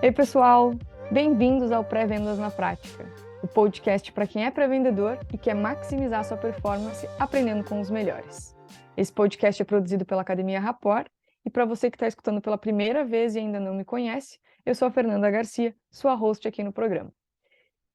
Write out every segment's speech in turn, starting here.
Ei, pessoal! Bem-vindos ao Pré-Vendas na Prática, o podcast para quem é pré-vendedor e quer maximizar sua performance aprendendo com os melhores. Esse podcast é produzido pela Academia Rapport e para você que está escutando pela primeira vez e ainda não me conhece, eu sou a Fernanda Garcia, sua host aqui no programa.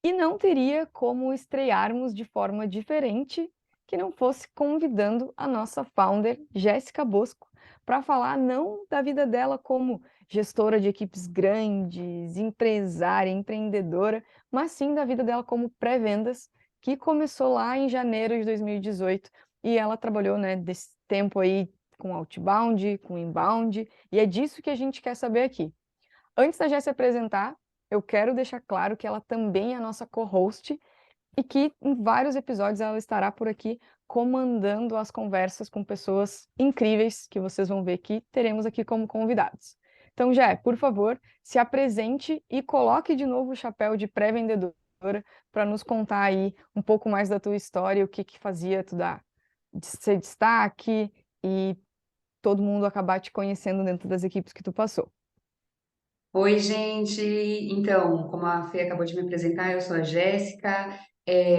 E não teria como estrearmos de forma diferente que não fosse convidando a nossa founder, Jéssica Bosco, para falar não da vida dela como gestora de equipes grandes, empresária, empreendedora, mas sim da vida dela como pré-vendas, que começou lá em janeiro de 2018 e ela trabalhou, né, desse tempo aí com outbound, com inbound, e é disso que a gente quer saber aqui. Antes da Jéssica se apresentar, eu quero deixar claro que ela também é a nossa co-host e que em vários episódios ela estará por aqui comandando as conversas com pessoas incríveis que vocês vão ver que teremos aqui como convidados. Então, Jé, por favor, se apresente e coloque de novo o chapéu de pré-vendedora para nos contar aí um pouco mais da tua história, o que que fazia tu dar de ser destaque e todo mundo acabar te conhecendo dentro das equipes que tu passou. Oi, gente. Então, como a Fê acabou de me apresentar, eu sou a Jéssica,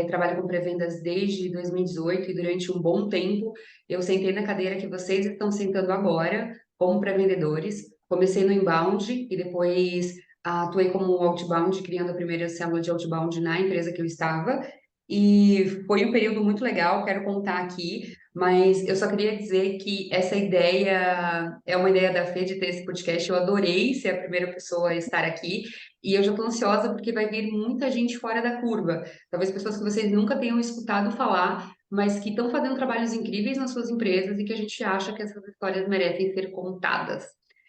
trabalho com pré-vendas desde 2018 e durante um bom tempo eu sentei na cadeira que vocês estão sentando agora, como pré-vendedores. Comecei no inbound e depois atuei como outbound, criando a primeira célula de outbound na empresa que eu estava. E foi um período muito legal, quero contar aqui. Mas eu só queria dizer que essa ideia é uma ideia da Fê de ter esse podcast. Eu adorei ser a primeira pessoa a estar aqui e eu já estou ansiosa porque vai vir muita gente fora da curva. Talvez pessoas que vocês nunca tenham escutado falar, mas que estão fazendo trabalhos incríveis nas suas empresas e que a gente acha que essas histórias merecem ser contadas.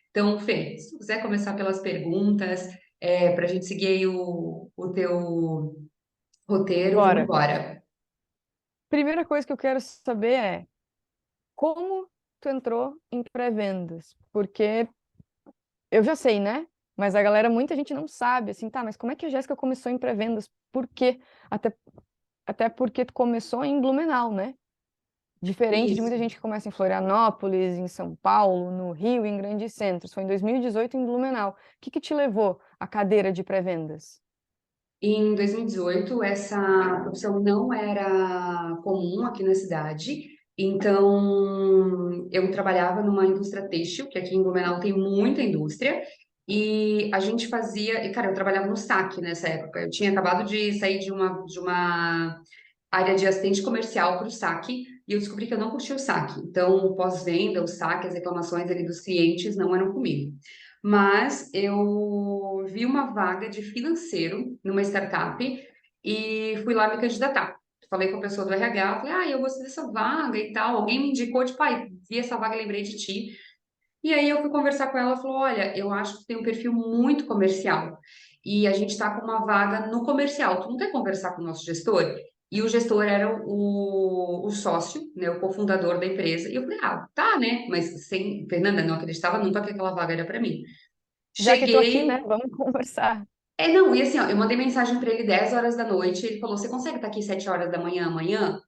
Então, Fê, se você quiser começar pelas perguntas, para a gente seguir aí o teu roteiro, vamos Bora! embora. Primeira coisa que eu quero saber é como tu entrou em pré-vendas? Porque eu já sei, né? Mas a galera, muita gente não sabe, assim, tá, mas como é que a Jéssica começou em pré-vendas? Por quê? Até, até porque tu começou em Blumenau, né? Diferente de muita Isso. gente que começa em Florianópolis, em São Paulo, no Rio, em grandes centros. Foi em 2018 em Blumenau. O que que te levou à cadeira de pré-vendas? Em 2018, essa profissão não era comum aqui na cidade, então eu trabalhava numa indústria têxtil, que aqui em Blumenau tem muita indústria, e a gente fazia, e cara, eu trabalhava no saque nessa época, eu tinha acabado de sair de uma área de assistente comercial para o saque, e eu descobri que eu não curtia o saque, então o pós-venda, o saque, as reclamações ali dos clientes não eram comigo. Mas eu vi uma vaga de financeiro numa startup e fui lá me candidatar. Falei com a pessoa do RH, falei, eu gostei dessa vaga e tal. Alguém me indicou, tipo, vi essa vaga, lembrei de ti. E aí eu fui conversar com ela, ela falou, olha, eu acho que tu tem um perfil muito comercial e a gente está com uma vaga no comercial. Tu não quer conversar com o nosso gestor? E o gestor era o sócio, né, o cofundador da empresa. E eu falei, tá, né? Mas sem, Fernanda, não acreditava nunca que aquela vaga era para mim. Já que tô aqui, né? Cheguei. Vamos conversar. Não, e assim, ó, eu mandei mensagem pra ele 10 horas da noite. Ele falou: Você consegue estar aqui 7 horas da manhã amanhã?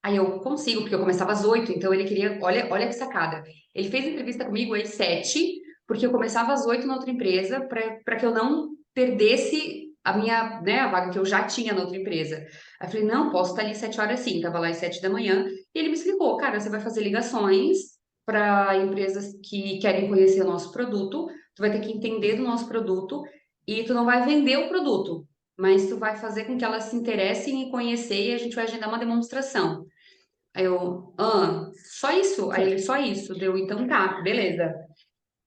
Aí eu consigo, porque eu começava às 8, então ele queria. Olha que sacada. Ele fez entrevista comigo às 7, porque eu começava às 8 na outra empresa, para que eu não perdesse a minha, né, a vaga que eu já tinha na outra empresa. Aí eu falei: Não, posso estar ali 7 horas sim. Tava lá às 7 da manhã. E ele me explicou: Cara, você vai fazer ligações para empresas que querem conhecer o nosso produto, tu vai ter que entender do nosso produto e tu não vai vender o produto, mas tu vai fazer com que elas se interessem em conhecer e a gente vai agendar uma demonstração. Aí eu, só isso? Aí ele, só isso. Deu, então tá, beleza.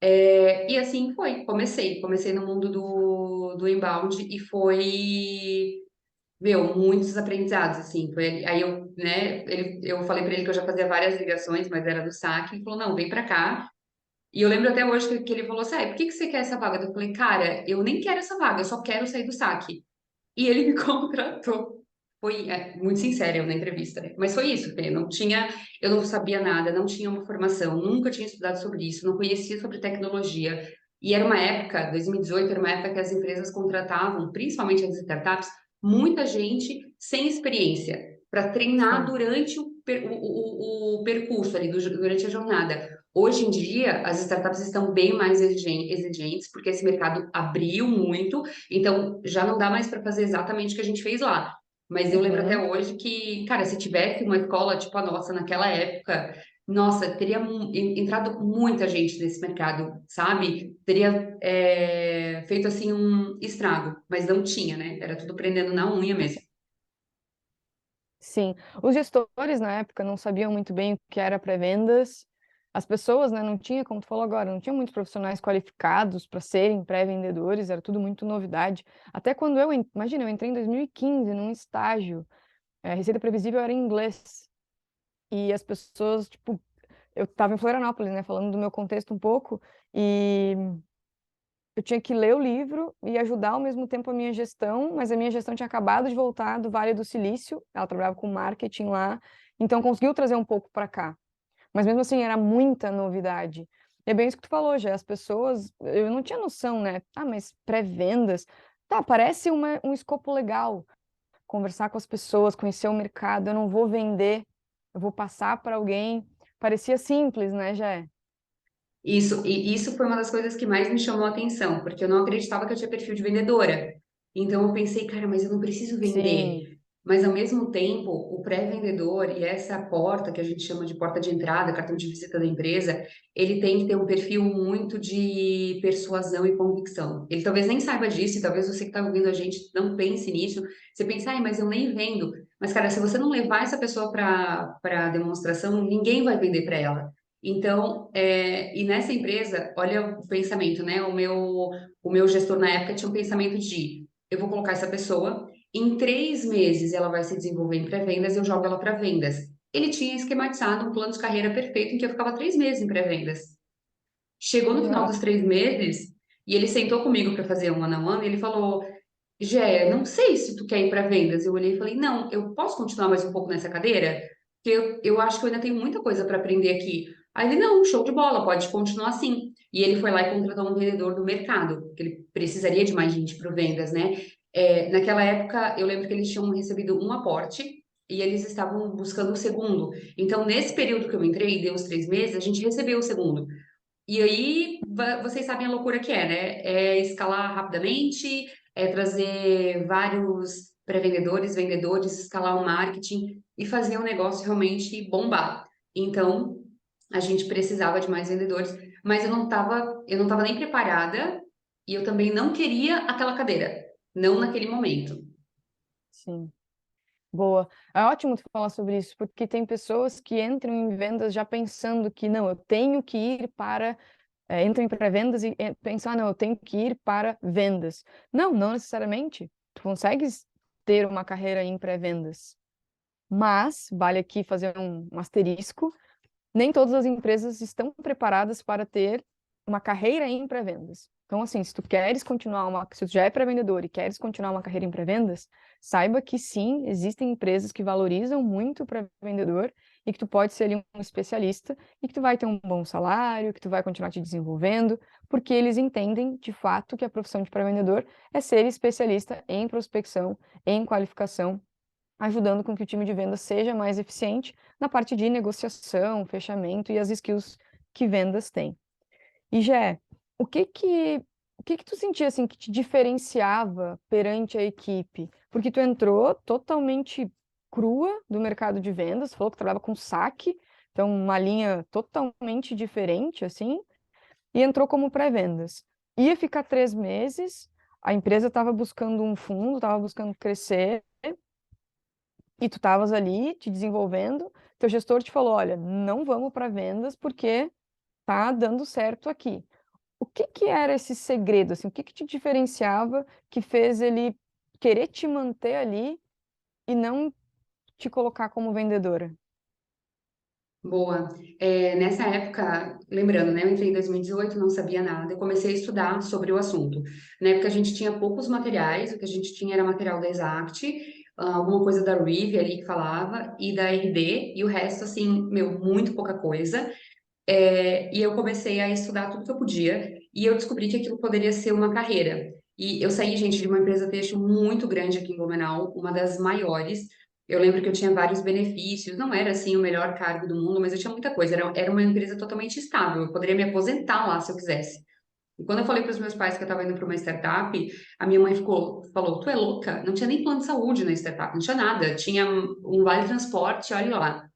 E assim foi, comecei no mundo do inbound e foi, meu, muitos aprendizados, assim, aí eu, né, eu falei pra ele que eu já fazia várias ligações, mas era do saque, ele falou, não, vem pra cá, e eu lembro até hoje que ele falou assim, por que que você quer essa vaga? Eu falei, cara, eu nem quero essa vaga, eu só quero sair do saque. E ele me contratou. Foi muito sincera eu na entrevista, né? Mas foi isso, Fê. Eu não sabia nada, não tinha uma formação, nunca tinha estudado sobre isso, não conhecia sobre tecnologia. E era uma época, 2018, era uma época que as empresas contratavam, principalmente as startups, muita gente sem experiência. para treinar Sim. durante o percurso ali, durante a jornada. Hoje em dia, as startups estão bem mais exigentes, porque esse mercado abriu muito, então já não dá mais para fazer exatamente o que a gente fez lá. Mas eu lembro até Uhum. hoje que, cara, se tivesse uma escola tipo a nossa naquela época, nossa, teria entrado muita gente nesse mercado, sabe? Teria feito assim um estrago, mas não tinha, né? Era tudo prendendo na unha mesmo. Sim. Os gestores na época não sabiam muito bem o que era pré-vendas. As pessoas, né, não tinha, como tu falou agora, não tinha muitos profissionais qualificados para serem pré-vendedores, era tudo muito novidade. Até quando imagina, eu entrei em 2015 num estágio, a receita previsível era em inglês. E as pessoas, tipo, eu estava em Florianópolis, né, falando do meu contexto um pouco, e eu tinha que ler o livro e ajudar ao mesmo tempo a minha gestão, mas a minha gestão tinha acabado de voltar do Vale do Silício, ela trabalhava com marketing lá, então conseguiu trazer um pouco para cá. Mas mesmo assim era muita novidade. E é bem isso que tu falou, já as pessoas, eu não tinha noção, né? Ah, mas pré-vendas, tá, parece um escopo legal, conversar com as pessoas, conhecer o mercado, eu não vou vender, eu vou passar para alguém. Parecia simples, né, já. Isso foi uma das coisas que mais me chamou a atenção, porque eu não acreditava que eu tinha perfil de vendedora. Então eu pensei, cara, mas eu não preciso Sim. vender. Mas ao mesmo tempo, o pré-vendedor e essa porta que a gente chama de porta de entrada, cartão de visita da empresa, ele tem que ter um perfil muito de persuasão e convicção. Ele talvez nem saiba disso, e talvez você que está ouvindo a gente não pense nisso. Você pensa, ai, mas eu nem vendo. Mas, cara, se você não levar essa pessoa para demonstração, ninguém vai vender para ela. Então, e nessa empresa, olha o pensamento, né? O meu gestor na época tinha um pensamento de: eu vou colocar essa pessoa, em 3 meses ela vai se desenvolver em pré-vendas, eu jogo ela para vendas. Ele tinha esquematizado um plano de carreira perfeito em que eu ficava 3 meses em pré-vendas. Chegou no final dos Nossa. 3 meses e ele sentou comigo para fazer um one-on-one e ele falou: Gé, não sei se tu quer ir para vendas. Eu olhei e falei: não, eu posso continuar mais um pouco nessa cadeira? Porque eu acho que eu ainda tenho muita coisa para aprender aqui. Aí ele: não, show de bola, pode continuar assim. E ele foi lá e contratou um vendedor do mercado, porque ele precisaria de mais gente para vendas, né? Naquela época, eu lembro que eles tinham recebido um aporte e eles estavam buscando o segundo. Então, nesse período que eu entrei, deu os 3 meses, a gente recebeu o segundo. E aí, vocês sabem a loucura que é, né? É escalar rapidamente, é trazer vários pré-vendedores, vendedores, escalar o marketing e fazer o negócio realmente bombar. Então, a gente precisava de mais vendedores, mas eu não tava nem preparada e eu também não queria aquela cadeira, não naquele momento. Sim. Boa. É ótimo tu falar sobre isso, porque tem pessoas que entram em vendas já pensando que não, eu tenho que ir para. Entram em pré-vendas e pensam, ah, não, eu tenho que ir para vendas. Não, não necessariamente. Tu consegues ter uma carreira em pré-vendas. Mas, vale aqui fazer um asterisco, nem todas as empresas estão preparadas para ter uma carreira em pré-vendas. Então, assim, se tu já é pré-vendedor e queres continuar uma carreira em pré-vendas, saiba que sim, existem empresas que valorizam muito o pré-vendedor e que tu pode ser ali um especialista e que tu vai ter um bom salário, que tu vai continuar te desenvolvendo, porque eles entendem de fato que a profissão de pré-vendedor é ser especialista em prospecção, em qualificação, ajudando com que o time de vendas seja mais eficiente na parte de negociação, fechamento e as skills que vendas têm. E Jé, o que que tu sentia assim que te diferenciava perante a equipe? Porque tu entrou totalmente crua do mercado de vendas, falou que trabalhava com saque, então uma linha totalmente diferente assim, e entrou como pré-vendas. Ia ficar 3 meses, a empresa estava buscando um fundo, estava buscando crescer, e tu estavas ali te desenvolvendo, teu gestor te falou, olha, não vamos para vendas porque tá dando certo aqui. O que que era esse segredo, assim, o que que te diferenciava que fez ele querer te manter ali e não te colocar como vendedora? Boa. Nessa época, lembrando, né, eu entrei em 2018, não sabia nada, eu comecei a estudar sobre o assunto. Na época a gente tinha poucos materiais, o que a gente tinha era material da Exact, alguma coisa da Rive ali que falava, e da RD, e o resto, assim, meu, muito pouca coisa. E eu comecei a estudar tudo que eu podia, e eu descobri que aquilo poderia ser uma carreira. E eu saí, gente, de uma empresa têxtil muito grande aqui em Blumenau, uma das maiores, Eu lembro que eu tinha vários benefícios, não era assim o melhor cargo do mundo, mas eu tinha muita coisa. Era uma empresa totalmente estável, eu poderia me aposentar lá se eu quisesse. E quando eu falei para os meus pais que eu estava indo para uma startup, a minha mãe falou: Tu é louca? Não tinha nem plano de saúde na startup, não tinha nada. Tinha um vale transporte, olha lá.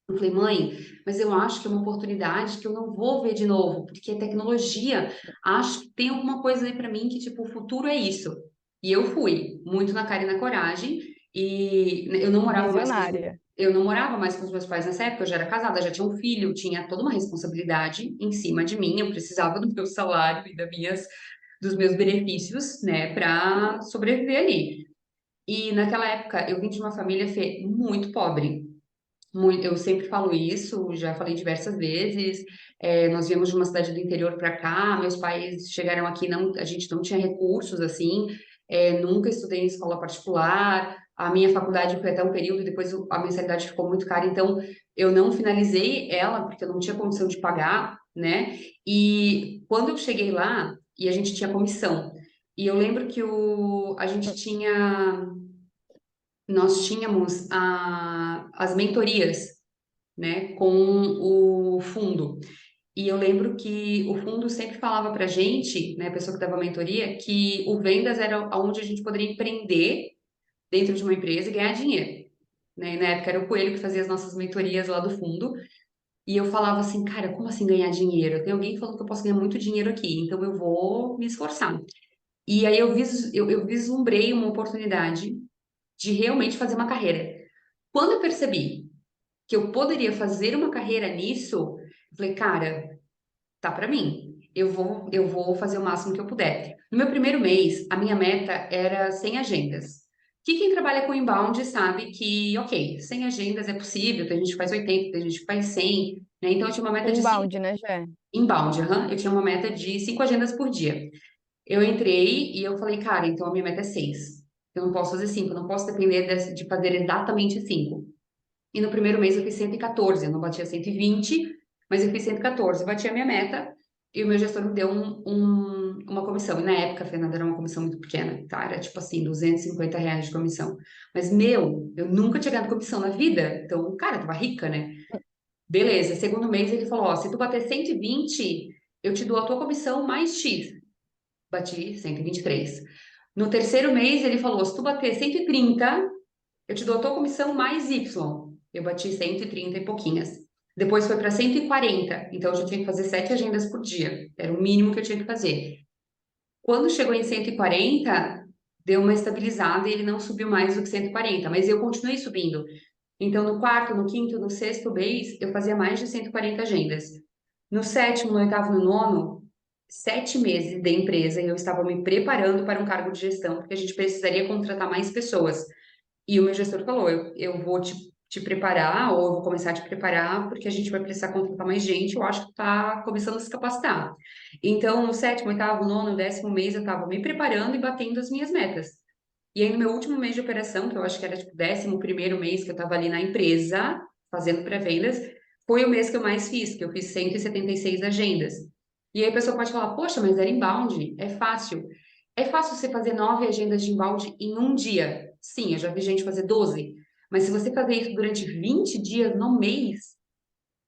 Eu falei, mãe, mas eu acho que é uma oportunidade que eu não vou ver de novo, porque é tecnologia. Acho que tem alguma coisa aí para mim que, tipo, o futuro é isso. E eu fui, muito na cara e na coragem, e Visionária. eu não morava mais com os meus pais nessa época, eu já era casada, já tinha um filho, tinha toda uma responsabilidade em cima de mim, eu precisava do meu salário e dos meus benefícios, né, para sobreviver ali. E naquela época eu vim de uma família, Fê, muito pobre. Eu sempre falo isso, já falei diversas vezes. Nós viemos de uma cidade do interior para cá, meus pais chegaram aqui, não, a gente não tinha recursos assim, nunca estudei em escola particular. A minha faculdade foi até um período, depois a mensalidade ficou muito cara, então eu não finalizei ela porque eu não tinha condição de pagar, né? E quando eu cheguei lá, e a gente tinha comissão, e eu lembro que a gente tinha, nós tínhamos as mentorias, né, com o fundo. E eu lembro que o fundo sempre falava para a gente, né, a pessoa que dava mentoria, que o vendas era onde a gente poderia empreender dentro de uma empresa e ganhar dinheiro. Né? E na época era o Coelho que fazia as nossas mentorias lá do fundo. E eu falava assim, cara, como assim ganhar dinheiro? Tem alguém falando que eu posso ganhar muito dinheiro aqui, então eu vou me esforçar. E aí eu vislumbrei uma oportunidade de realmente fazer uma carreira. Quando eu percebi que eu poderia fazer uma carreira nisso, eu falei, cara, tá para mim. Eu vou fazer o máximo que eu puder. No meu primeiro mês, a minha meta era 100 agendas. Que quem trabalha com inbound sabe que, ok, 100 agendas é possível, tem gente que faz 80, tem gente que faz 100, né? Então eu tinha uma meta de 5 Inbound, né, Jé? inbound, aham. Eu tinha uma meta de 5 agendas por dia. Eu entrei e eu falei, cara, então a minha meta é 6. Eu não posso fazer 5, eu não posso depender de fazer exatamente 5. E no primeiro mês eu fiz 114, eu não batia 120, mas eu fiz 114, eu bati a minha meta e o meu gestor me deu uma comissão. E na época, Fernanda, era uma comissão muito pequena, tá? Era tipo assim, R$ 250 de comissão. Mas, meu, eu nunca tinha ganhado comissão na vida, então, cara, eu tava rica, né? Beleza, segundo mês ele falou, ó, se tu bater 120, eu te dou a tua comissão mais X. Bati 123. No terceiro mês ele falou, se tu bater 130, eu te dou a tua comissão mais Y. Eu bati 130 e pouquinhas. Depois foi para 140. Então eu já tinha que fazer 7 agendas por dia. Era o mínimo que eu tinha que fazer. Quando chegou em 140, deu uma estabilizada e ele não subiu mais do que 140. Mas eu continuei subindo. Então no quarto, no quinto, no sexto mês, eu fazia mais de 140 agendas. No sétimo, no oitavo, no nono, 7 meses de empresa e eu estava me preparando para um cargo de gestão, porque a gente precisaria contratar mais pessoas. E o meu gestor falou: eu vou te preparar, ou eu vou começar a te preparar, porque a gente vai precisar contratar mais gente. Eu acho que está começando a se capacitar. Então, no sétimo, oitavo, nono, 10º mês, eu estava me preparando e batendo as minhas metas. E aí, no meu último mês de operação, que eu acho que era tipo 11º mês que eu estava ali na empresa, fazendo pré-vendas, foi o mês que eu mais fiz, que eu fiz 176 agendas. E aí a pessoa pode falar: Poxa, mas era inbound, é fácil. É fácil você fazer 9 agendas de inbound em um dia. Sim, eu já vi gente fazer 12. Mas se você fazer isso durante 20 dias no mês,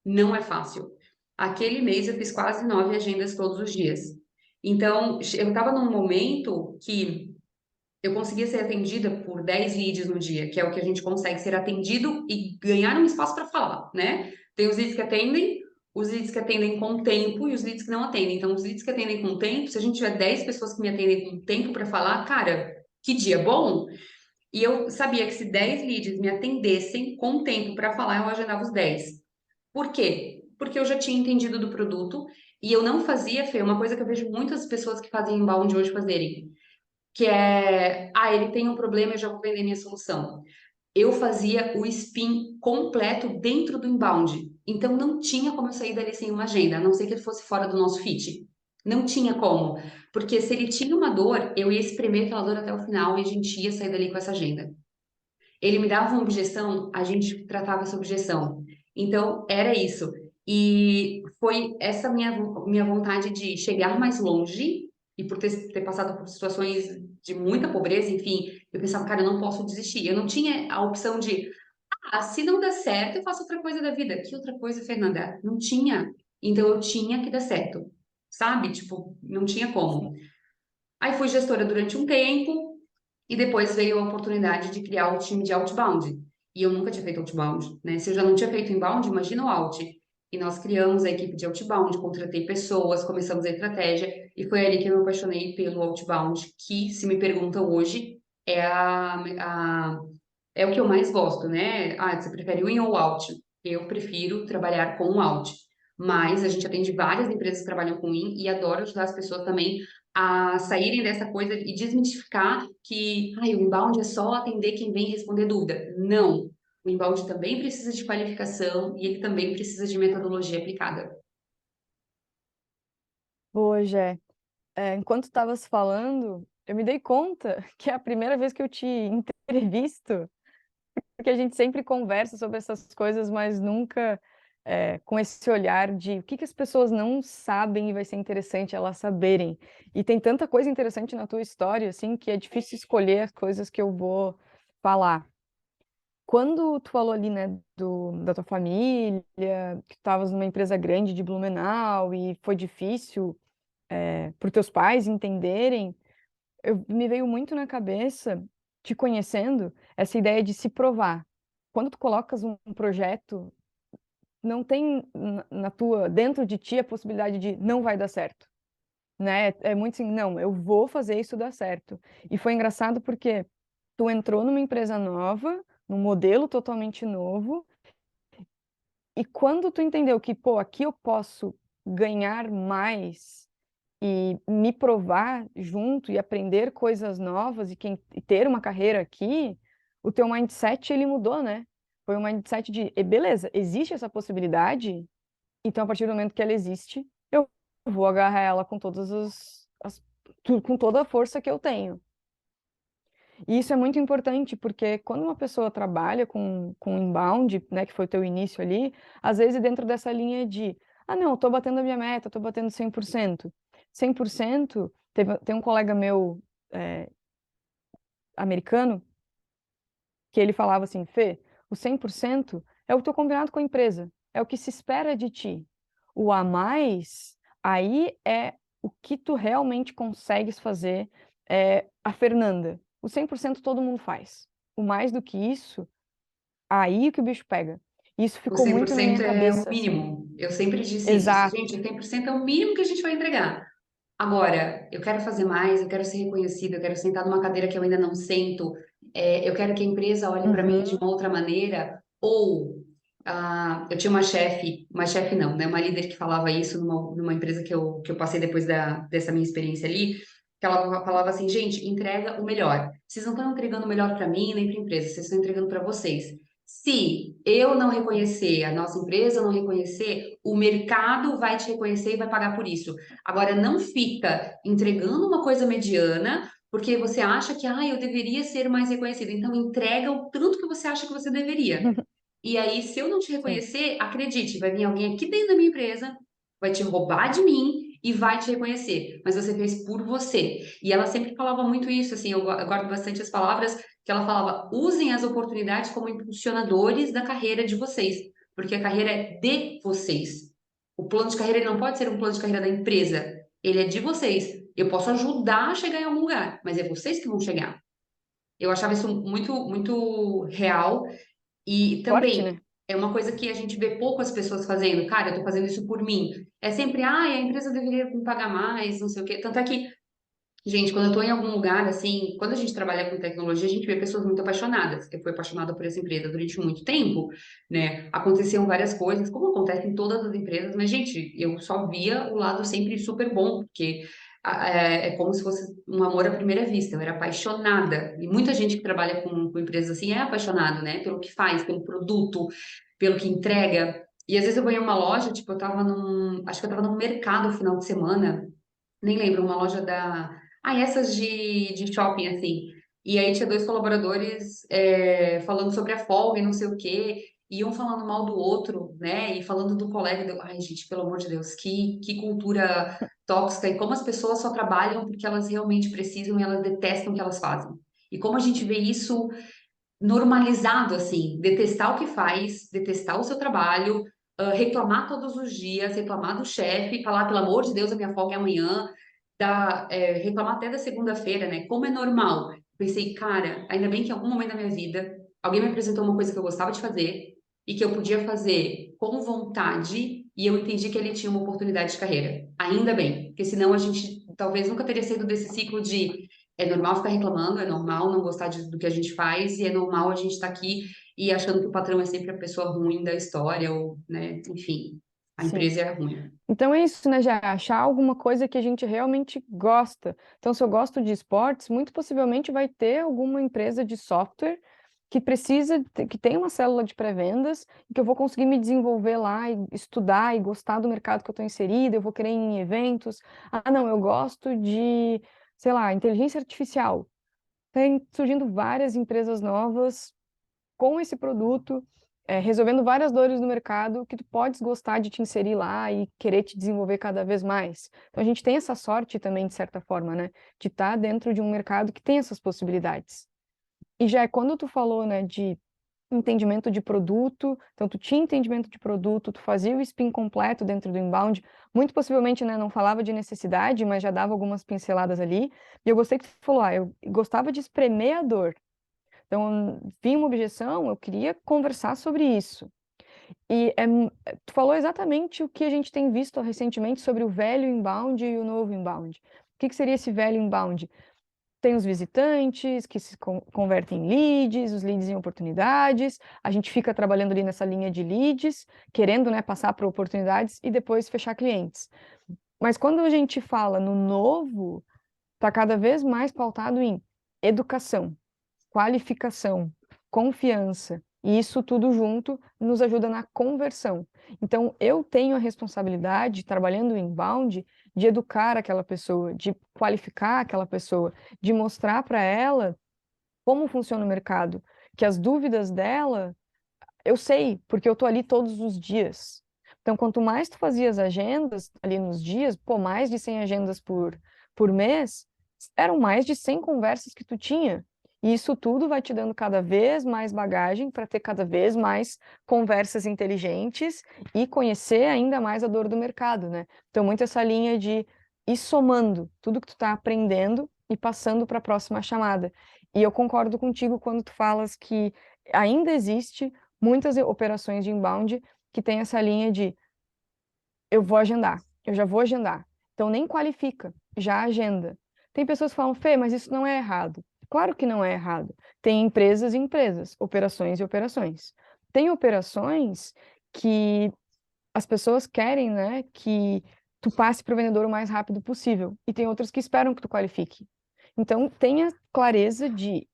não é fácil. Aquele mês eu fiz quase 9 agendas todos os dias. Então, eu estava num momento que eu conseguia ser atendida por 10 leads no dia, que é o que a gente consegue ser atendido e ganhar um espaço para falar, né? Tem os leads que atendem, os leads que atendem com tempo e os leads que não atendem. Então, os leads que atendem com tempo, se a gente tiver 10 pessoas que me atendem com tempo para falar, cara, que dia bom! E eu sabia que se 10 leads me atendessem com tempo para falar, eu agendava os 10. Por quê? Porque eu já tinha entendido do produto e eu não fazia, Fê, uma coisa que eu vejo muitas pessoas que fazem inbound hoje fazerem, que é, ele tem um problema, eu já vou vender minha solução. Eu fazia o spin completo dentro do inbound. Então não tinha como eu sair dali sem uma agenda, a não ser que ele fosse fora do nosso fit. Não tinha como. Porque se ele tinha uma dor, eu ia espremer aquela dor até o final e a gente ia sair dali com essa agenda. Ele me dava uma objeção, a gente tratava essa objeção. Então, era isso. E foi essa minha vontade de chegar mais longe, e por ter passado por situações de muita pobreza, enfim, Eu pensava, cara, eu não posso desistir. Eu não tinha a opção de, se não der certo, eu faço outra coisa da vida. Que outra coisa, Fernanda? Não tinha. Então eu tinha que dar certo, sabe? Tipo, não tinha Sim. como. Aí fui gestora durante um tempo e depois veio a oportunidade de criar o time de outbound. E eu nunca tinha feito outbound, né? Se eu já não tinha feito inbound, imagina o out. E nós criamos a equipe de outbound, contratei pessoas, começamos a estratégia e foi ali que eu me apaixonei pelo outbound, que, se me perguntam hoje, é é o que eu mais gosto, né? Você prefere o in ou out? Eu prefiro trabalhar com o out. Mas a gente atende várias empresas que trabalham com in e adoro ajudar as pessoas também a saírem dessa coisa e desmitificar que o inbound é só atender quem vem responder dúvida. Não. O inbound também precisa de qualificação e ele também precisa de metodologia aplicada. Hoje enquanto estavas falando, eu me dei conta que é a primeira vez que eu te entrevisto, porque a gente sempre conversa sobre essas coisas, mas nunca com esse olhar de o que que as pessoas não sabem e vai ser interessante elas saberem. E tem tanta coisa interessante na tua história, assim, que é difícil escolher as coisas que eu vou falar. Quando tu falou ali, né, da tua família, que tu estavas numa empresa grande de Blumenau e foi difícil para teus pais entenderem, me veio muito na cabeça, te conhecendo, essa ideia de se provar. Quando tu colocas um projeto, não tem dentro de ti a possibilidade de não vai dar certo, né? É muito assim, não, eu vou fazer isso dar certo. E foi engraçado porque tu entrou numa empresa nova, num modelo totalmente novo, e quando tu entendeu que, pô, aqui eu posso ganhar mais e me provar junto e aprender coisas novas e ter uma carreira aqui, o teu mindset ele mudou, né? Foi um mindset de, beleza, existe essa possibilidade, então a partir do momento que ela existe, eu vou agarrar ela com com toda a força que eu tenho. E isso é muito importante, porque quando uma pessoa trabalha com inbound, né, que foi o teu início ali, às vezes dentro dessa linha de, não, eu tô batendo a minha meta, eu tô batendo 100%. 100%, tem um colega meu, americano, que ele falava assim, Fê, o 100% é o teu combinado com a empresa, é o que se espera de ti. O a mais, aí é o que tu realmente consegues fazer, a Fernanda. O 100% todo mundo faz. O mais do que isso, aí que o bicho pega. Isso O ficou cem por muito na minha cento é o cabeça, assim. mínimo. Eu sempre disse isso. Exato. Gente, o 100% é o mínimo que a gente vai entregar. Agora, eu quero fazer mais, eu quero ser reconhecida, eu quero sentar numa cadeira que eu ainda não sento, eu quero que a empresa olhe para mim de Uhum. uma outra maneira. Ou, eu tinha uma chefe não, né? Uma líder que falava isso numa empresa que eu passei depois dessa minha experiência ali, que ela falava assim, gente, entrega o melhor. Vocês não estão entregando o melhor para mim nem para a empresa, vocês estão entregando para vocês. Se eu não reconhecer, a nossa empresa não reconhecer, o mercado vai te reconhecer e vai pagar por isso. Agora, não fica entregando uma coisa mediana porque você acha que, eu deveria ser mais reconhecido. Então, entrega o tanto que você acha que você deveria. E aí, se eu não te Sim. reconhecer, acredite, vai vir alguém aqui dentro da minha empresa, vai te roubar de mim e vai te reconhecer. Mas você fez por você. E ela sempre falava muito isso, assim, eu guardo bastante as palavras que ela falava: usem as oportunidades como impulsionadores da carreira de vocês, porque a carreira é de vocês. O plano de carreira ele não pode ser um plano de carreira da empresa, ele é de vocês. Eu posso ajudar a chegar em algum lugar, mas é vocês que vão chegar. Eu achava isso muito, muito real e Forte, também né? é uma coisa que a gente vê poucas pessoas fazendo. Cara, eu tô fazendo isso por mim. É sempre, a empresa deveria me pagar mais, não sei o quê. Tanto é que, gente, quando eu tô em algum lugar, assim, quando a gente trabalha com tecnologia, a gente vê pessoas muito apaixonadas. Eu fui apaixonada por essa empresa durante muito tempo, né? Aconteciam várias coisas, como acontece em todas as empresas, mas, gente, eu só via o lado sempre super bom, porque é como se fosse um amor à primeira vista. Eu era apaixonada. E muita gente que trabalha com empresas assim é apaixonado, né? Pelo que faz, pelo produto, pelo que entrega. E às vezes eu vou em uma loja, tipo, acho que eu tava num mercado no final de semana, nem lembro, uma loja essas de shopping, assim. E aí tinha dois colaboradores falando sobre a folga e não sei o quê, e um falando mal do outro, né? E falando do colega. Ai, gente, pelo amor de Deus, que cultura tóxica e como as pessoas só trabalham porque elas realmente precisam e elas detestam o que elas fazem. E como a gente vê isso normalizado, assim, detestar o que faz, detestar o seu trabalho, reclamar todos os dias, reclamar do chefe, falar, pelo amor de Deus, a minha folga é amanhã, reclamar até da segunda-feira, né? Como é normal. Pensei, cara, ainda bem que em algum momento da minha vida alguém me apresentou uma coisa que eu gostava de fazer e que eu podia fazer com vontade e eu entendi que ele tinha uma oportunidade de carreira. Ainda bem, porque senão a gente talvez nunca teria saído desse ciclo de é normal ficar reclamando, é normal não gostar do que a gente faz e é normal a gente estar aqui e achando que o patrão é sempre a pessoa ruim da história ou, né, enfim, a Sim. empresa é ruim. Então é isso, né, já achar alguma coisa que a gente realmente gosta. Então, se eu gosto de esportes, muito possivelmente vai ter alguma empresa de software que que tem uma célula de pré-vendas, e que eu vou conseguir me desenvolver lá e estudar e gostar do mercado que eu estou inserida, eu vou querer ir em eventos. Ah, não, eu gosto de, sei lá, inteligência artificial. Tem surgindo várias empresas novas com esse produto, resolvendo várias dores no mercado, que tu podes gostar de te inserir lá e querer te desenvolver cada vez mais. Então a gente tem essa sorte também, de certa forma, né, de estar dentro de um mercado que tem essas possibilidades. E já é quando tu falou, né, de entendimento de produto, então tu tinha entendimento de produto, tu fazia o spin completo dentro do inbound, muito possivelmente, né, não falava de necessidade, mas já dava algumas pinceladas ali, e eu gostei que tu falou, eu gostava de espremer a dor, então, vinha uma objeção, eu queria conversar sobre isso. E tu falou exatamente o que a gente tem visto recentemente sobre o velho inbound e o novo inbound. O que seria esse velho inbound? Tem os visitantes que se convertem em leads, os leads em oportunidades, a gente fica trabalhando ali nessa linha de leads, querendo, né, passar para oportunidades e depois fechar clientes. Mas quando a gente fala no novo, está cada vez mais pautado em educação, qualificação, confiança, e isso tudo junto nos ajuda na conversão. Então, eu tenho a responsabilidade, trabalhando em inbound, de educar aquela pessoa, de qualificar aquela pessoa, de mostrar para ela como funciona o mercado, que as dúvidas dela, eu sei, porque eu tô ali todos os dias. Então, quanto mais tu fazia as agendas ali nos dias, pô, mais de 100 agendas por mês, eram mais de 100 conversas que tu tinha. E isso tudo vai te dando cada vez mais bagagem para ter cada vez mais conversas inteligentes e conhecer ainda mais a dor do mercado, né? Então, muito essa linha de ir somando tudo que tu está aprendendo e passando para a próxima chamada. E eu concordo contigo quando tu falas que ainda existe muitas operações de inbound que tem essa linha de eu vou agendar, eu já vou agendar. Então nem qualifica, já agenda. Tem pessoas que falam, Fê, mas isso não é errado. Claro que não é errado. Tem empresas e empresas, operações e operações. Tem operações que as pessoas querem, né, que tu passe para o vendedor o mais rápido possível. E tem outras que esperam que tu qualifique. Então, tenha clareza de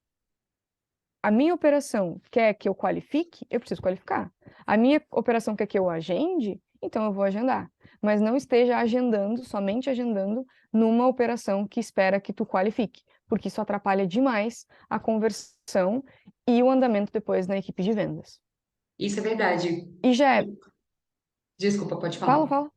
a minha operação quer que eu qualifique, eu preciso qualificar. A minha operação quer que eu agende, então eu vou agendar. Mas não esteja agendando, somente agendando, numa operação que espera que tu qualifique, porque isso atrapalha demais a conversão e o andamento depois na equipe de vendas. Isso é verdade. E já é, Desculpa, pode fala, falar. fala.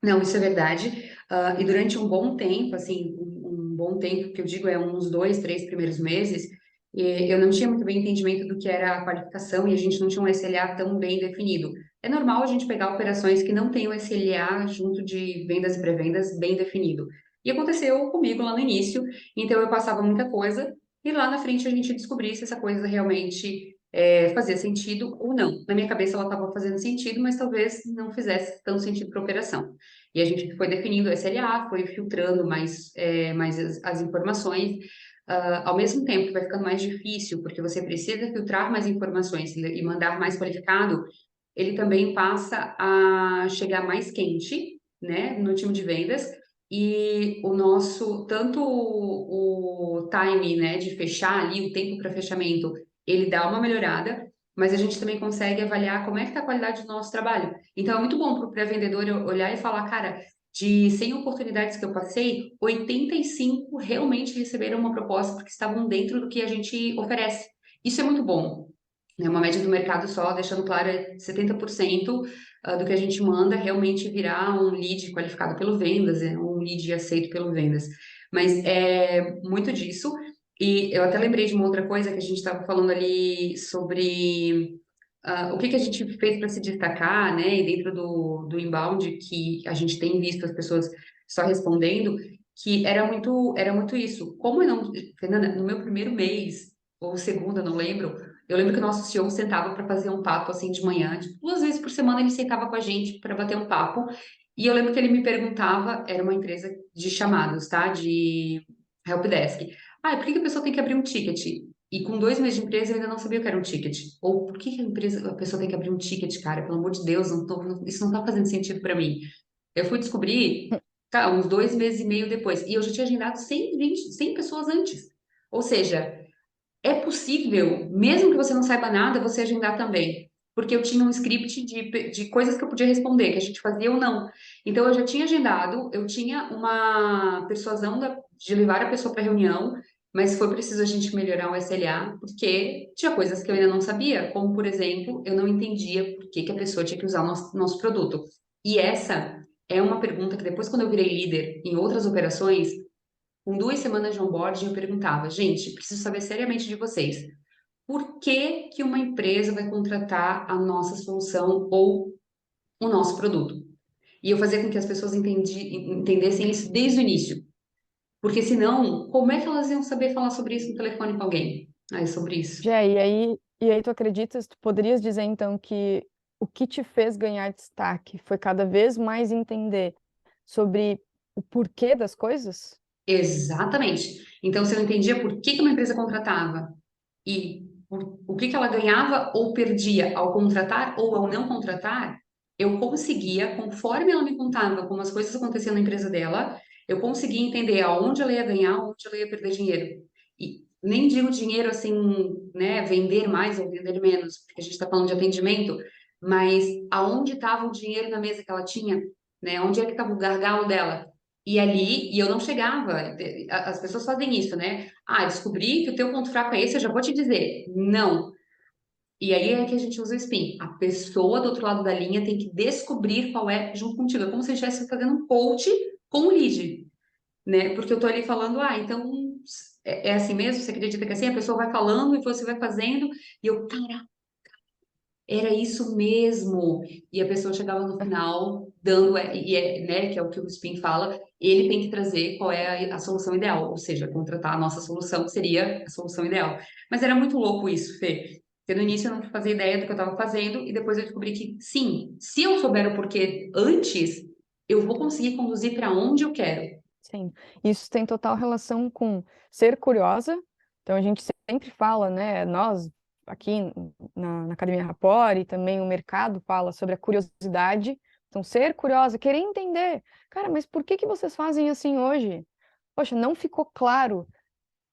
Não, isso é verdade. E durante um bom tempo, assim, um bom tempo, que eu digo é uns 2, 3 primeiros meses, eu não tinha muito bem entendimento do que era a qualificação e a gente não tinha um SLA tão bem definido. É normal a gente pegar operações que não têm o SLA junto de vendas e pré-vendas bem definido. E aconteceu comigo lá no início, então eu passava muita coisa e lá na frente a gente descobria se essa coisa realmente fazia sentido ou não. Na minha cabeça ela estava fazendo sentido, mas talvez não fizesse tão sentido para a operação. E a gente foi definindo o SLA, foi filtrando mais as informações. Ao mesmo tempo que vai ficando mais difícil, porque você precisa filtrar mais informações e mandar mais qualificado, ele também passa a chegar mais quente, né, no time de vendas. E o nosso, tanto o time, né, de fechar ali, o tempo para fechamento, ele dá uma melhorada, mas a gente também consegue avaliar como é que está a qualidade do nosso trabalho. Então, é muito bom para o pré-vendedor olhar e falar, cara, de 100 oportunidades que eu passei, 85 realmente receberam uma proposta porque estavam dentro do que a gente oferece. Isso é muito bom. É uma média do mercado só, deixando claro, 70% do que a gente manda realmente virar um lead qualificado pelo vendas, um lead aceito pelo vendas. Mas é muito disso. E eu até lembrei de uma outra coisa que a gente estava falando ali sobre o que que a gente fez para se destacar, né? E dentro do inbound, que a gente tem visto as pessoas só respondendo, que era muito isso. Como eu não, Fernanda, no meu primeiro mês, ou segundo, eu não lembro, eu lembro que o nosso CEO sentava para fazer um papo assim de manhã, tipo, 2 vezes por semana ele sentava com a gente para bater um papo. E eu lembro que ele me perguntava, era uma empresa de chamados, tá? De helpdesk. Ah, por que que a pessoa tem que abrir um ticket? E com 2 meses de empresa eu ainda não sabia o que era um ticket. Ou por que que a pessoa tem que abrir um ticket, cara? Pelo amor de Deus, isso não tá fazendo sentido para mim. Eu fui descobrir, tá, uns 2 meses e meio depois. E eu já tinha agendado 100 pessoas antes. Ou seja, é possível, mesmo que você não saiba nada, você agendar também. Porque eu tinha um script de coisas que eu podia responder, que a gente fazia ou não. Então, eu já tinha agendado, eu tinha uma persuasão de levar a pessoa para reunião, mas foi preciso a gente melhorar o SLA, porque tinha coisas que eu ainda não sabia, como, por exemplo, eu não entendia por que que a pessoa tinha que usar o nosso produto. E essa é uma pergunta que depois, quando eu virei líder em outras operações, com 2 semanas de onboarding, eu perguntava, gente, preciso saber seriamente de vocês. Por que que uma empresa vai contratar a nossa solução ou o nosso produto? E eu fazia com que as pessoas entendessem isso desde o início. Porque senão, como é que elas iam saber falar sobre isso no telefone com alguém? Ah, é sobre isso. Jé, e aí tu acreditas, tu poderias dizer então que o que te fez ganhar destaque foi cada vez mais entender sobre o porquê das coisas? Exatamente. Então, se eu não entendia por que que uma empresa contratava e o que que ela ganhava ou perdia ao contratar ou ao não contratar, eu conseguia, conforme ela me contava como as coisas aconteciam na empresa dela, eu conseguia entender aonde ela ia ganhar, onde ela ia perder dinheiro. E nem digo dinheiro assim, né, vender mais ou vender menos, porque a gente está falando de atendimento, mas aonde estava o dinheiro na mesa que ela tinha, né? Onde é que estava o gargalo dela? E ali, e eu não chegava, as pessoas fazem isso, né? Ah, descobri que o teu ponto fraco é esse, eu já vou te dizer. Não. E aí é que a gente usa o spin. A pessoa do outro lado da linha tem que descobrir qual é junto contigo. É como se a gente estivesse fazendo um coach com o lead, né? Porque eu tô ali falando, ah, então é assim mesmo? Você acredita que é assim? A pessoa vai falando e você vai fazendo, e eu, caraca, era isso mesmo. E a pessoa chegava no final dando, né, que é o que o Spin fala, ele tem que trazer qual é a solução ideal, ou seja, contratar a nossa solução que seria a solução ideal. Mas era muito louco isso, Fê. Porque no início eu não fazia ideia do que eu estava fazendo e depois eu descobri que, sim, se eu souber o porquê antes, eu vou conseguir conduzir para onde eu quero. Sim, isso tem total relação com ser curiosa. Então a gente sempre fala, né? Nós aqui na Academia Rapport e também o mercado fala sobre a curiosidade. Então, ser curiosa, querer entender. Cara, mas por que que vocês fazem assim hoje? Poxa, não ficou claro.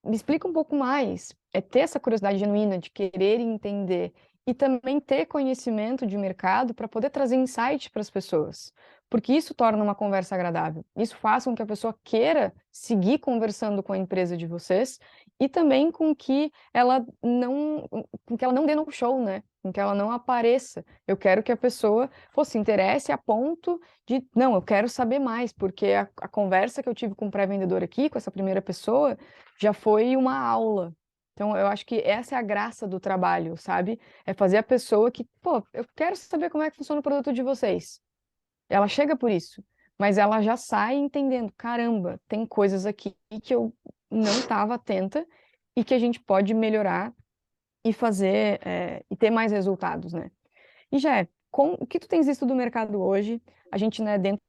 Me explica um pouco mais. É ter essa curiosidade genuína de querer entender e também ter conhecimento de mercado para poder trazer insight para as pessoas, porque isso torna uma conversa agradável. Isso faz com que a pessoa queira seguir conversando com a empresa de vocês e também com que ela não dê no show, né? Com que ela não apareça. Eu quero que a pessoa, pô, se interesse a ponto de, não, eu quero saber mais, porque a conversa que eu tive com o pré-vendedor aqui, com essa primeira pessoa, já foi uma aula. Então, eu acho que essa é a graça do trabalho, sabe? É fazer a pessoa que, pô, eu quero saber como é que funciona o produto de vocês. Ela chega por isso, mas ela já sai entendendo, caramba, tem coisas aqui que eu não estava atenta e que a gente pode melhorar e fazer, e ter mais resultados, né? E já com o que tu tens visto do mercado hoje? A gente, né, dentro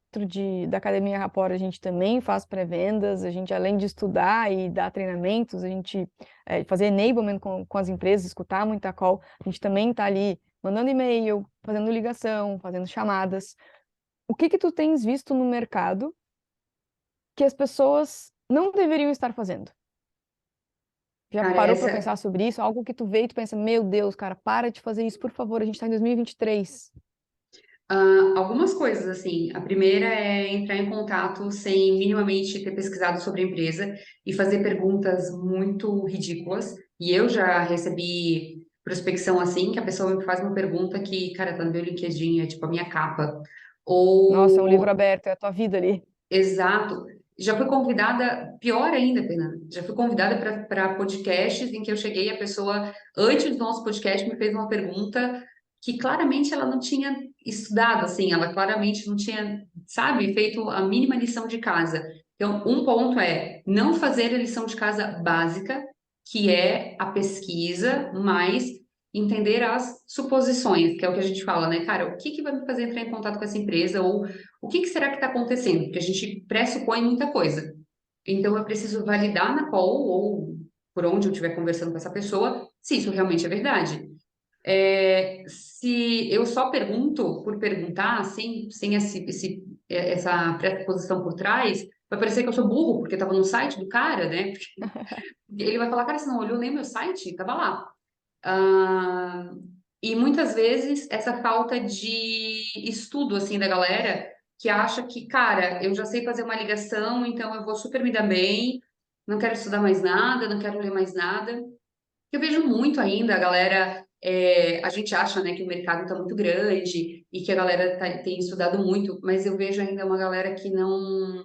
da Academia Rapport, a gente também faz pré-vendas, a gente, além de estudar e dar treinamentos, a gente fazer enablement com as empresas, escutar muita call, a gente também está ali mandando e-mail, fazendo ligação, fazendo chamadas. O que que tu tens visto no mercado que as pessoas não deveriam estar fazendo? Já Cara, parou para essa, pensar sobre isso? Algo que tu vê e tu pensa, meu Deus, cara, para de fazer isso, por favor, a gente está em 2023. Algumas coisas, assim. A primeira é entrar em contato sem minimamente ter pesquisado sobre a empresa e fazer perguntas muito ridículas. E eu já recebi prospecção assim, que a pessoa me faz uma pergunta que, cara, tá no meu LinkedIn, é tipo a minha capa. Nossa, é um livro Ou, aberto, é a tua vida ali. exato. já fui convidada, pior ainda, Fernanda, já fui convidada para podcasts em que eu cheguei e a pessoa, antes do nosso podcast, me fez uma pergunta que claramente ela não tinha estudado, assim, ela claramente não tinha, sabe, feito a mínima lição de casa. Então, um ponto é não fazer a lição de casa básica, que é a pesquisa, mas entender as suposições, que é o que a gente fala, né, cara, o que que vai me fazer entrar em contato com essa empresa ou o que que será que está acontecendo? Porque a gente pressupõe muita coisa. Então, eu preciso validar na call ou por onde eu estiver conversando com essa pessoa se isso realmente é verdade. Se eu só pergunto por perguntar, sem essa pressuposição por trás, vai parecer que eu sou burro, porque estava no site do cara, né? Ele vai falar, cara, você não olhou nem meu site? Tava lá. Ah, e muitas vezes essa falta de estudo assim da galera que acha que, cara, eu já sei fazer uma ligação, então eu vou super me dar bem, não quero estudar mais nada, não quero ler mais nada. Eu vejo muito ainda a galera, a gente acha, né, que o mercado está muito grande e que a galera tem estudado muito, mas eu vejo ainda uma galera que não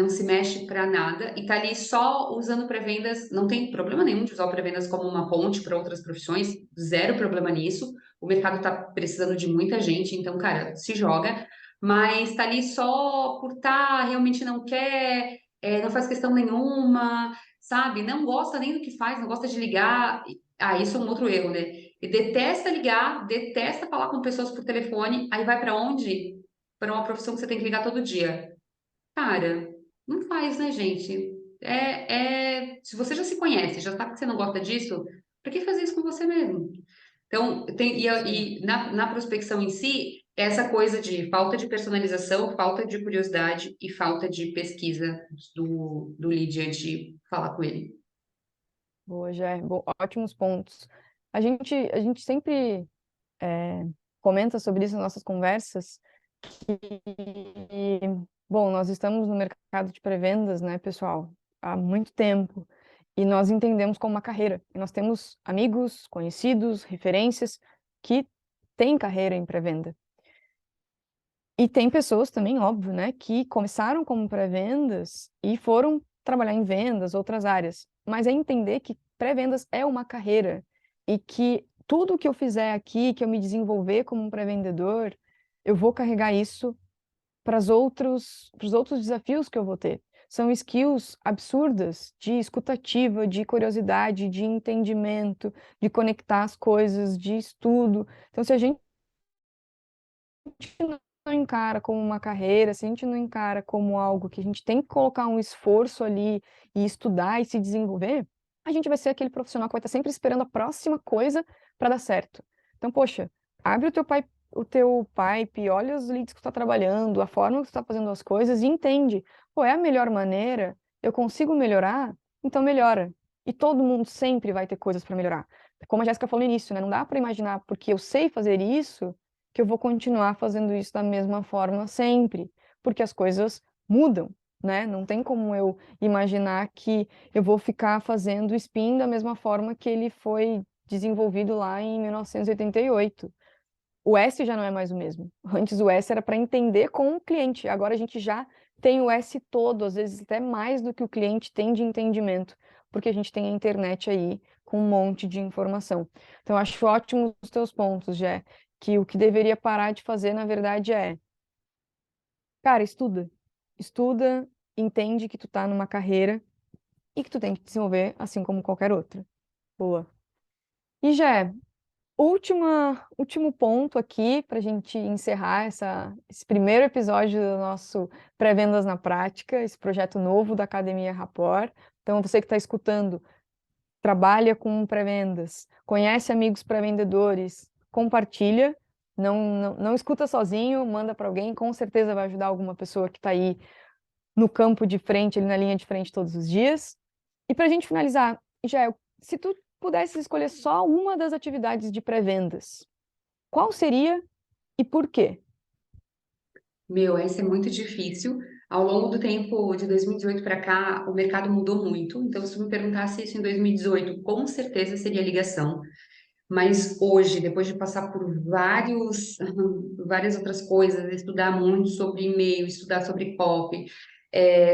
se mexe para nada e tá ali só usando pré-vendas, não tem problema nenhum de usar o pré-vendas como uma ponte para outras profissões, zero problema nisso. O mercado está precisando de muita gente, então, cara, se joga, mas tá ali só por tá, realmente não quer, não faz questão nenhuma, sabe? Não gosta nem do que faz, não gosta de ligar. Ah, isso é um outro erro, né? E detesta ligar, detesta falar com pessoas por telefone, aí vai para onde? Para uma profissão que você tem que ligar todo dia. Cara, não faz, né, gente? Se você já se conhece, já sabe que você não gosta disso, para que fazer isso com você mesmo? Então, Sim. na prospecção em si, essa coisa de falta de personalização, falta de curiosidade e falta de pesquisa do lead antes de falar com ele. Boa, Jé. Ótimos pontos. A gente sempre comenta sobre isso nas nossas conversas, que, bom, nós estamos no mercado de pré-vendas, né, pessoal, há muito tempo, e nós entendemos como uma carreira. E nós temos amigos, conhecidos, referências que têm carreira em pré-venda. E tem pessoas também, óbvio, né, que começaram como pré-vendas e foram trabalhar em vendas, outras áreas. Mas é entender que pré-vendas é uma carreira e que tudo que eu fizer aqui, que eu me desenvolver como um pré-vendedor, eu vou carregar isso para os outros desafios que eu vou ter. São skills absurdas de escutativa, de curiosidade, de entendimento, de conectar as coisas, de estudo. Então, se a gente não encara como uma carreira, se a gente não encara como algo que a gente tem que colocar um esforço ali e estudar e se desenvolver, a gente vai ser aquele profissional que vai estar sempre esperando a próxima coisa para dar certo. Então, poxa, abre o teu pipe, olha os leads que tu está trabalhando, a forma que tu está fazendo as coisas e entende, pô, é a melhor maneira, eu consigo melhorar, então melhora. E todo mundo sempre vai ter coisas para melhorar. Como a Jéssica falou no início, né? Não dá para imaginar porque eu sei fazer isso que eu vou continuar fazendo isso da mesma forma sempre, porque as coisas mudam, né? Não tem como eu imaginar que eu vou ficar fazendo spin da mesma forma que ele foi desenvolvido lá em 1988. O S já não é mais o mesmo. Antes o S era para entender com o cliente, agora a gente já tem o S todo, às vezes até mais do que o cliente tem de entendimento, porque a gente tem a internet aí com um monte de informação. Então, acho ótimo os teus pontos, Jé, que o que deveria parar de fazer, na verdade, cara, estuda. Estuda, entende que tu tá numa carreira e que tu tem que desenvolver assim como qualquer outra. Boa. E Jé, último ponto aqui para a gente encerrar esse primeiro episódio do nosso Pré-Vendas na Prática, esse projeto novo da Academia Rapport. Então, você que está escutando, trabalha com pré-vendas, conhece amigos pré-vendedores, compartilha, não escuta sozinho, manda para alguém, com certeza vai ajudar alguma pessoa que está aí no campo de frente, ali na linha de frente todos os dias. E para a gente finalizar, Jael, se tu pudesse escolher só uma das atividades de pré-vendas, qual seria e por quê? Meu, essa é muito difícil. Ao longo do tempo, de 2018 para cá, o mercado mudou muito. Então, se tu me perguntasse isso em 2018, com certeza seria ligação. Mas hoje, depois de passar por várias outras coisas, estudar muito sobre e-mail, estudar sobre copy,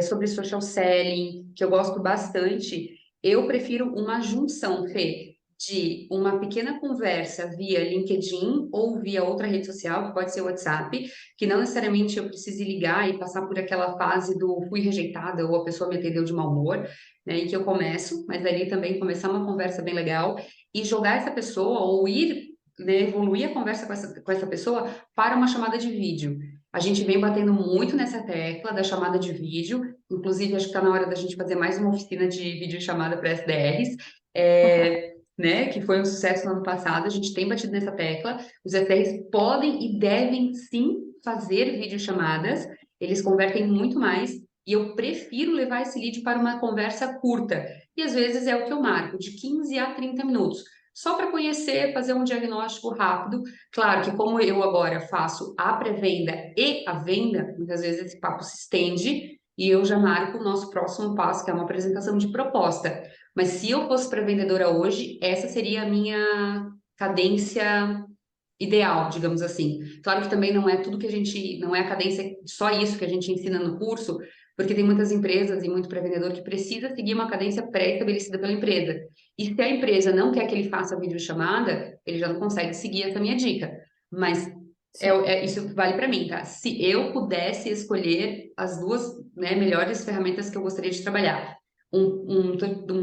sobre social selling, que eu gosto bastante, eu prefiro uma junção, Fê, de uma pequena conversa via LinkedIn ou via outra rede social, que pode ser o WhatsApp, que não necessariamente eu precise ligar e passar por aquela fase do fui rejeitada ou a pessoa me atendeu de mau humor, né, em que eu começo, mas dali também começar uma conversa bem legal e jogar essa pessoa ou ir, né, evoluir a conversa com essa pessoa para uma chamada de vídeo. A gente vem batendo muito nessa tecla da chamada de vídeo, inclusive acho que está na hora da gente fazer mais uma oficina de videochamada para SDRs, né, que foi um sucesso no ano passado, a gente tem batido nessa tecla. Os SDRs podem e devem sim fazer videochamadas, eles convertem muito mais, e eu prefiro levar esse lead para uma conversa curta, e às vezes é o que eu marco, de 15 a 30 minutos, só para conhecer, fazer um diagnóstico rápido. Claro que como eu agora faço a pré-venda e a venda, muitas vezes esse papo se estende e eu já marco o nosso próximo passo, que é uma apresentação de proposta. Mas se eu fosse pré-vendedora hoje, essa seria a minha cadência ideal, digamos assim. Claro que também não é tudo que a gente, não é a cadência só isso que a gente ensina no curso, porque tem muitas empresas e muito pré-vendedor que precisa seguir uma cadência pré-estabelecida pela empresa. E se a empresa não quer que ele faça videochamada, ele já não consegue seguir essa minha dica. Mas Sim. isso vale para mim, tá? Se eu pudesse escolher as duas, né, melhores ferramentas que eu gostaria de trabalhar, um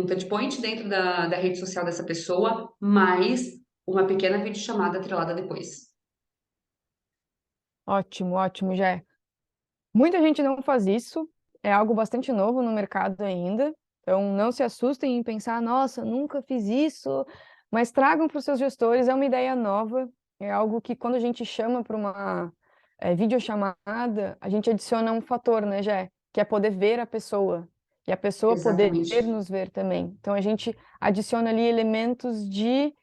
touch point dentro da rede social dessa pessoa, mais uma pequena videochamada atrelada depois. Ótimo, ótimo, já. Muita gente não faz isso, é algo bastante novo no mercado ainda. Então, não se assustem em pensar, nossa, nunca fiz isso, mas tragam para os seus gestores, é uma ideia nova, é algo que quando a gente chama para uma videochamada, a gente adiciona um fator, né, Jé? Que é poder ver a pessoa, e a pessoa poder Exatamente. nos ver também. Então, a gente adiciona ali elementos de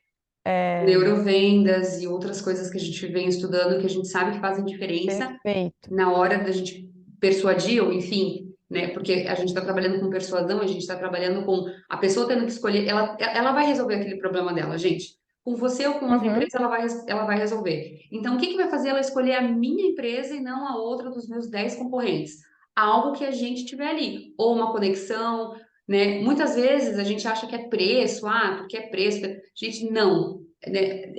Neurovendas e outras coisas que a gente vem estudando que a gente sabe que fazem diferença perfeito. na hora da gente persuadir, ou enfim, né? Porque a gente está trabalhando com persuasão, a gente está trabalhando com a pessoa tendo que escolher, ela vai resolver aquele problema dela, gente. Com você ou com outra Uhum. empresa, ela vai resolver. Então, o que que vai fazer ela escolher a minha empresa e não a outra dos meus 10 concorrentes? Algo que a gente tiver ali, ou uma conexão, né? Muitas vezes a gente acha que é preço, porque é preço. Gente, não. Né?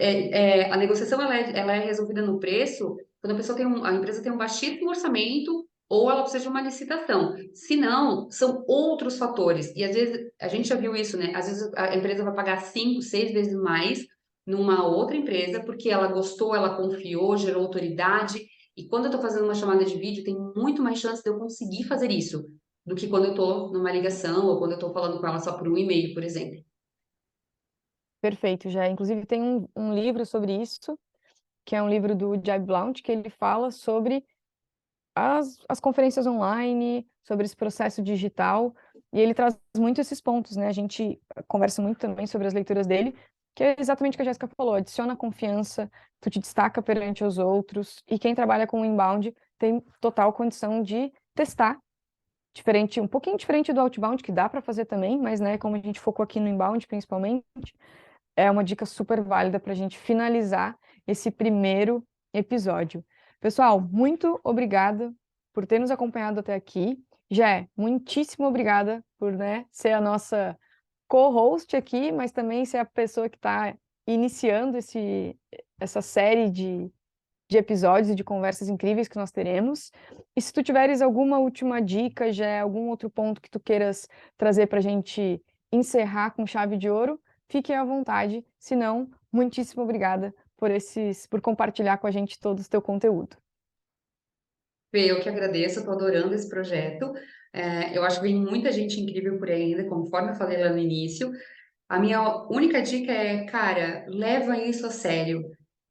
A negociação ela é resolvida no preço quando a pessoa a empresa tem um baixíssimo orçamento ou ela precisa de uma licitação. Se não, são outros fatores. E às vezes, a gente já viu isso, né? Às vezes a empresa vai pagar 5, 6 vezes mais numa outra empresa porque ela gostou, ela confiou, gerou autoridade. E quando eu estou fazendo uma chamada de vídeo, tem muito mais chance de eu conseguir fazer isso do que quando eu estou numa ligação ou quando eu estou falando com ela só por um e-mail, por exemplo. Perfeito, já. Inclusive, tem um livro sobre isso, que é um livro do Jay Blount, que ele fala sobre as conferências online, sobre esse processo digital, e ele traz muito esses pontos, né? A gente conversa muito também sobre as leituras dele, que é exatamente o que a Jéssica falou, adiciona confiança, tu te destaca perante os outros, e quem trabalha com inbound tem total condição de testar, diferente, um pouquinho diferente do outbound, que dá para fazer também, mas, né, como a gente focou aqui no inbound, principalmente, é uma dica super válida para a gente finalizar esse primeiro episódio. Pessoal, muito obrigada por ter nos acompanhado até aqui. Jé, muitíssimo obrigada por, né, ser a nossa co-host aqui, mas também ser a pessoa que está iniciando essa série de episódios e de conversas incríveis que nós teremos. E se tu tiveres alguma última dica, já algum outro ponto que tu queiras trazer para a gente encerrar com chave de ouro, fique à vontade. Se não, muitíssimo obrigada por compartilhar com a gente todo o teu conteúdo. Fê, eu que agradeço, estou adorando esse projeto. Eu acho que vem muita gente incrível por aí ainda, conforme eu falei lá no início. A minha única dica é, cara, leva isso a sério.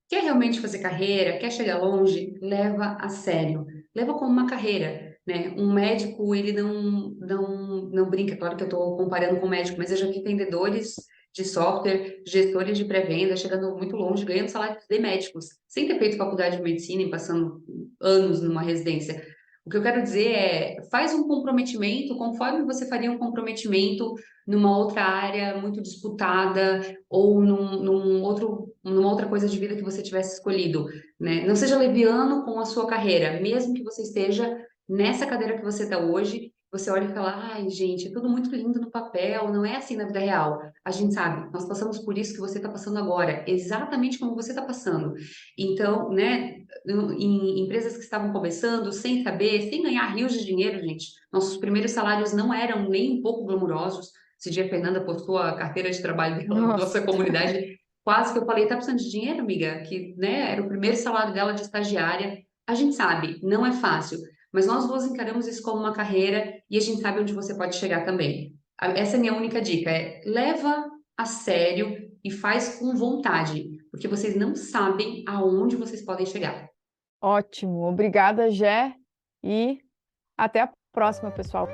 Quer realmente fazer carreira, quer chegar longe, leva a sério. Leva como uma carreira, né? Um médico, ele não brinca, claro que eu estou comparando com médico, mas eu já vi vendedores de software, gestores de pré-venda, chegando muito longe, ganhando salário de médicos, sem ter feito faculdade de medicina e passando anos numa residência. O que eu quero dizer é, faz um comprometimento conforme você faria um comprometimento numa outra área muito disputada ou numa outra coisa de vida que você tivesse escolhido, né? Não seja leviano com a sua carreira, mesmo que você esteja nessa cadeira que você está hoje, você olha e fala, ai, gente, é tudo muito lindo no papel, não é assim na vida real. A gente sabe, nós passamos por isso que você está passando agora, exatamente como você está passando. Então, né, em empresas que estavam começando, sem saber, sem ganhar rios de dinheiro, gente, nossos primeiros salários não eram nem um pouco glamurosos. Esse dia a Fernanda postou a carteira de trabalho dela na Nossa. nossa comunidade. Quase que eu falei, tá precisando de dinheiro, amiga? Que, né, era o primeiro salário dela de estagiária. A gente sabe, não é fácil, mas nós duas encaramos isso como uma carreira e a gente sabe onde você pode chegar também. Essa é a minha única dica, é leva a sério e faz com vontade, porque vocês não sabem aonde vocês podem chegar. Ótimo. Obrigada, Gé. E até a próxima, pessoal.